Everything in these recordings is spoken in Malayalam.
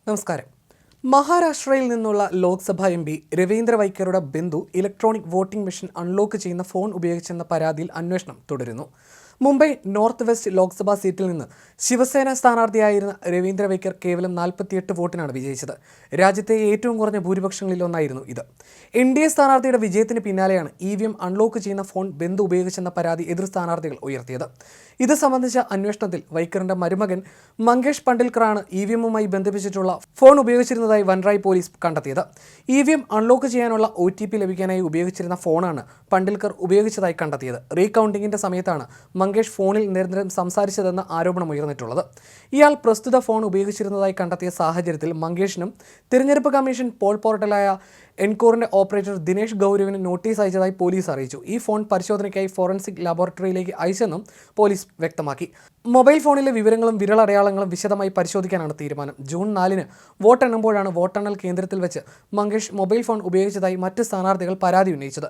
നമസ്കാരം. മഹാരാഷ്ട്രയിൽ നിന്നുള്ള ലോക്സഭാ എം.പി. രവീന്ദ്ര വൈക്കറുടെ ബന്ധു ഇലക്ട്രോണിക് വോട്ടിംഗ് മെഷീൻ അൺലോക്ക് ചെയ്യുന്ന ഫോൺ ഉപയോഗിച്ചെന്ന പരാതിയിൽ അന്വേഷണം തുടരുന്നു. മുംബൈ നോർത്ത് വെസ്റ്റ് ലോക്സഭാ സീറ്റിൽ നിന്ന് ശിവസേന സ്ഥാനാർത്ഥിയായിരുന്ന രവീന്ദ്ര വൈക്കർ കേവലം 48 വോട്ടിനാണ് വിജയിച്ചത്. രാജ്യത്തെ ഏറ്റവും കുറഞ്ഞ ഭൂരിപക്ഷങ്ങളിലൊന്നായിരുന്നു ഇത്. NDA സ്ഥാനാർത്ഥിയുടെ വിജയത്തിന് പിന്നാലെയാണ് EVM അൺലോക്ക് ചെയ്യുന്ന ഫോൺ ബന്ധു ഉപയോഗിച്ചെന്ന പരാതി എതിർ സ്ഥാനാർത്ഥികൾ ഉയർത്തിയത്. ഇത് സംബന്ധിച്ച അന്വേഷണത്തിൽ വൈക്കറിന്റെ മരുമകൻ മങ്കേഷ് പണ്ഡിൽക്കറാണ് EVMുമായി ബന്ധിപ്പിച്ചിട്ടുള്ള ഫോൺ ഉപയോഗിച്ചിരുന്നതായി വൻറായ് പോലീസ് കണ്ടെത്തിയത്. EVM അൺലോക്ക് ചെയ്യാനുള്ള OTP ലഭിക്കാനായി ഉപയോഗിച്ചിരുന്ന ഫോണാണ് പണ്ഡിൽക്കർ ഉപയോഗിച്ചതായി കണ്ടെത്തിയത്. റീകൗണ്ടിങ്ങിന്റെ സമയത്താണ് മങ്കേഷ് ഫോണിൽ നിരന്തരം സംസാരിച്ചതെന്ന ആരോപണം ഉയർന്നിട്ടുള്ളത്. ഇയാൾ പ്രസ്തുത ഫോൺ ഉപയോഗിച്ചിരുന്നതായി കണ്ടെത്തിയ സാഹചര്യത്തിൽ മങ്കേഷിനും തിരഞ്ഞെടുപ്പ് കമ്മീഷൻ പോൾ പോർട്ടലായ എൻകോറിന്റെ ഓപ്പറേറ്റർ ദിനേഷ് ഗൗരവിന് നോട്ടീസ് അയച്ചതായി പോലീസ് അറിയിച്ചു. ഈ ഫോൺ പരിശോധനയ്ക്കായി ഫോറൻസിക് ലാബോറട്ടറിയിലേക്ക് അയച്ചെന്നും പോലീസ് വ്യക്തമാക്കി. മൊബൈൽ ഫോണിലെ വിവരങ്ങളും വിരലടയാളങ്ങളും വിശദമായി പരിശോധിക്കാനാണ് തീരുമാനം. ജൂൺ 4-ന് വോട്ടെണ്ണുമ്പോഴാണ് വോട്ടെണ്ണൽ കേന്ദ്രത്തിൽ വെച്ച് മങ്കേഷ് മൊബൈൽ ഫോൺ ഉപയോഗിച്ചതായി മറ്റ് സ്ഥാനാർത്ഥികൾ പരാതി ഉന്നയിച്ചത്.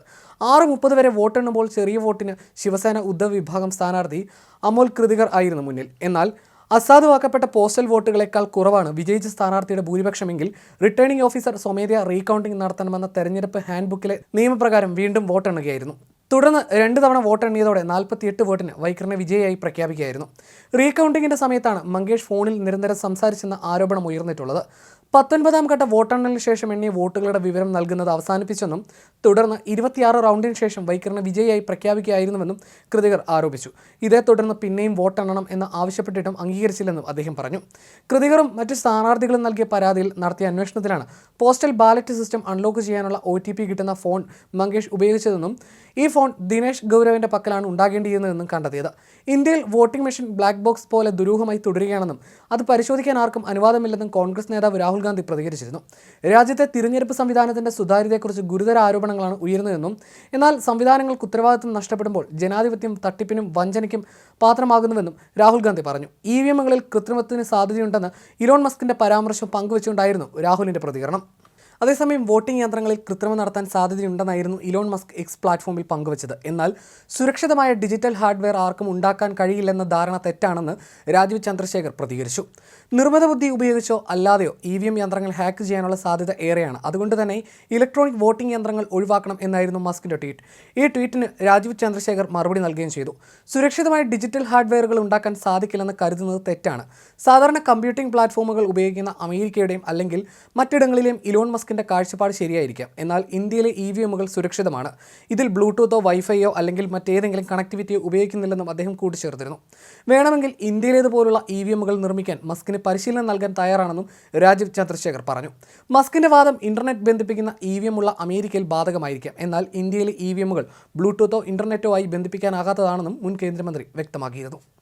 6:30 വരെ വോട്ടെണ്ണുമ്പോൾ ചെറിയ വോട്ടിന് ശിവസേന ഉദ്ധവ് വിഭാഗം സ്ഥാനാർത്ഥി അമോൽ കൃതികർ ആയിരുന്നു മുന്നിൽ. എന്നാൽ അസാധുവാക്കപ്പെട്ട പോസ്റ്റൽ വോട്ടുകളേക്കാൾ കുറവാണ് വിജയിച്ച സ്ഥാനാർത്ഥിയുടെ ഭൂരിപക്ഷമെങ്കിൽ റിട്ടേണിംഗ് ഓഫീസർ സ്വമേധയാ റീകൗണ്ടിംഗ് നടത്തണമെന്ന തെരഞ്ഞെടുപ്പ് ഹാൻഡ്ബുക്കിലെ നിയമപ്രകാരം വീണ്ടും വോട്ടെണ്ണുകയായിരുന്നു. തുടർന്ന് 2 തവണ വോട്ടെണ്ണിയതോടെ 48 വോട്ടിന് വൈക്കറിനെ വിജയിയായി പ്രഖ്യാപിക്കുകയായിരുന്നു. റീകൗണ്ടിങ്ങിന്റെ സമയത്താണ് മങ്കേഷ് ഫോണിൽ നിരന്തരം സംസാരിച്ചെന്ന ആരോപണം ഉയർന്നിട്ടുള്ളത്. 19ാം ഘട്ട വോട്ടെണ്ണലിന് ശേഷം എണ്ണിയ വോട്ടുകളുടെ വിവരം നൽകുന്നത് അവസാനിപ്പിച്ചെന്നും തുടർന്ന് 26 റൗണ്ടിന് ശേഷം വൈക്കറിനെ വിജയിയായി പ്രഖ്യാപിക്കുകയായിരുന്നുവെന്നും കൃതികർ ആരോപിച്ചു. ഇതേ തുടർന്ന് പിന്നെയും വോട്ടെണ്ണണം എന്ന് ആവശ്യപ്പെട്ടിട്ടും അംഗീകരിച്ചില്ലെന്നും അദ്ദേഹം പറഞ്ഞു. കൃതികറും മറ്റ് സ്ഥാനാർത്ഥികളും നൽകിയ പരാതിയിൽ നടത്തിയ അന്വേഷണത്തിലാണ് പോസ്റ്റൽ ബാലറ്റ് സിസ്റ്റം അൺലോക്ക് ചെയ്യാനുള്ള OTP കിട്ടുന്ന ഫോൺ മങ്കേഷ് ഉപയോഗിച്ചതെന്നും ഈ ഫോൺ ദിനേഷ് ഗൗരവിന്റെ പക്കലാണ് ഉണ്ടാകേണ്ടിയിരുന്നതെന്നും കണ്ടെത്തിയത്. ഇന്ത്യയിൽ വോട്ടിംഗ് മെഷീൻ ബ്ലാക്ക് ബോക്സ് പോലെ ദുരൂഹമായി തുടരുകയാണെന്നും അത് പരിശോധിക്കാൻ ആർക്കും അനുവാദമില്ലെന്നും കോൺഗ്രസ് നേതാവ് രാഹുൽ ഗാന്ധി പ്രതികരിച്ചിരുന്നു. രാജ്യത്തെ തിരഞ്ഞെടുപ്പ് സംവിധാനത്തിന്റെ സുതാര്യതയെക്കുറിച്ച് ഗുരുതര ആരോപണങ്ങളാണ് ഉയർന്നതെന്നും എന്നാൽ സംവിധാനങ്ങൾക്ക് ഉത്തരവാദിത്വം നഷ്ടപ്പെടുമ്പോൾ ജനാധിപത്യം തട്ടിപ്പിനും വഞ്ചനയ്ക്കും പാത്രമാകുന്നുവെന്നും രാഹുൽ ഗാന്ധി പറഞ്ഞു. EVMകളിൽ കൃത്രിമത്തിന് സാധ്യതയുണ്ടെന്ന് ഇലോൺ മസ്കിന്റെ പരാമർശം പങ്കുവച്ചുകൊണ്ടായിരുന്നു രാഹുലിന്റെ പ്രതികരണം. അതേസമയം വോട്ടിംഗ് യന്ത്രങ്ങളിൽ കൃത്രിമം നടത്താൻ സാധ്യതയുണ്ടെന്നായിരുന്നു ഇലോൺ മസ്ക് X പ്ലാറ്റ്ഫോമിൽ പങ്കുവച്ചത്. എന്നാൽ സുരക്ഷിതമായ ഡിജിറ്റൽ ഹാർഡ്വെയർ ആർക്കും ഉണ്ടാക്കാൻ കഴിയില്ലെന്ന ധാരണ തെറ്റാണെന്ന് രാജീവ് ചന്ദ്രശേഖർ പ്രതികരിച്ചു. നിർമ്മിത ബുദ്ധി ഉപയോഗിച്ചോ അല്ലാതെയോ EVM യന്ത്രങ്ങൾ ഹാക്ക് ചെയ്യാനുള്ള സാധ്യത ഏറെയാണ്. അതുകൊണ്ട് തന്നെ ഇലക്ട്രോണിക് വോട്ടിംഗ് യന്ത്രങ്ങൾ ഒഴിവാക്കണം എന്നായിരുന്നു മസ്കിന്റെ ട്വീറ്റ്. ഈ ട്വീറ്റിന് രാജീവ് ചന്ദ്രശേഖർ മറുപടി നൽകുകയും ചെയ്തു. സുരക്ഷിതമായ ഡിജിറ്റൽ ഹാർഡ്വെയറുകൾ ഉണ്ടാക്കാൻ സാധിക്കില്ലെന്ന് കരുതുന്നത് തെറ്റാണ്. സാധാരണ കമ്പ്യൂട്ടിംഗ് പ്ലാറ്റ്ഫോമുകൾ ഉപയോഗിക്കുന്ന അമേരിക്കയുടെയും അല്ലെങ്കിൽ മറ്റിടങ്ങളിലെയും ഇലോൺ മസ്ക് കാഴ്ചപ്പാട് ശരിയായിരിക്കാം. എന്നാൽ ഇന്ത്യയിലെ EVMകൾ സുരക്ഷിതമാണ്. ഇതിൽ ബ്ലൂടൂത്തോ വൈഫൈയോ അല്ലെങ്കിൽ മറ്റേതെങ്കിലും കണക്ടിവിറ്റിയോ ഉപയോഗിക്കുന്നില്ലെന്നും അദ്ദേഹം കൂട്ടിച്ചേർത്തിരുന്നു. വേണമെങ്കിൽ ഇന്ത്യയിലേതുപോലുള്ള EVMകൾ നിർമ്മിക്കാൻ മസ്കിന് പരിശീലനം നൽകാൻ തയ്യാറാണെന്നും രാജീവ് ചന്ദ്രശേഖർ പറഞ്ഞു. മസ്കിന്റെ വാദം ഇന്റർനെറ്റ് ബന്ധിപ്പിക്കുന്ന EVM ഉള്ള അമേരിക്കയിൽ ബാധകമായിരിക്കാം. എന്നാൽ ഇന്ത്യയിലെ EVMകൾ ബ്ലൂടൂത്തോ ഇന്റർനെറ്റോ ആയി ബന്ധിപ്പിക്കാനാകാത്തതാണെന്നും മുൻ കേന്ദ്രമന്ത്രി വ്യക്തമാക്കിയിരുന്നു.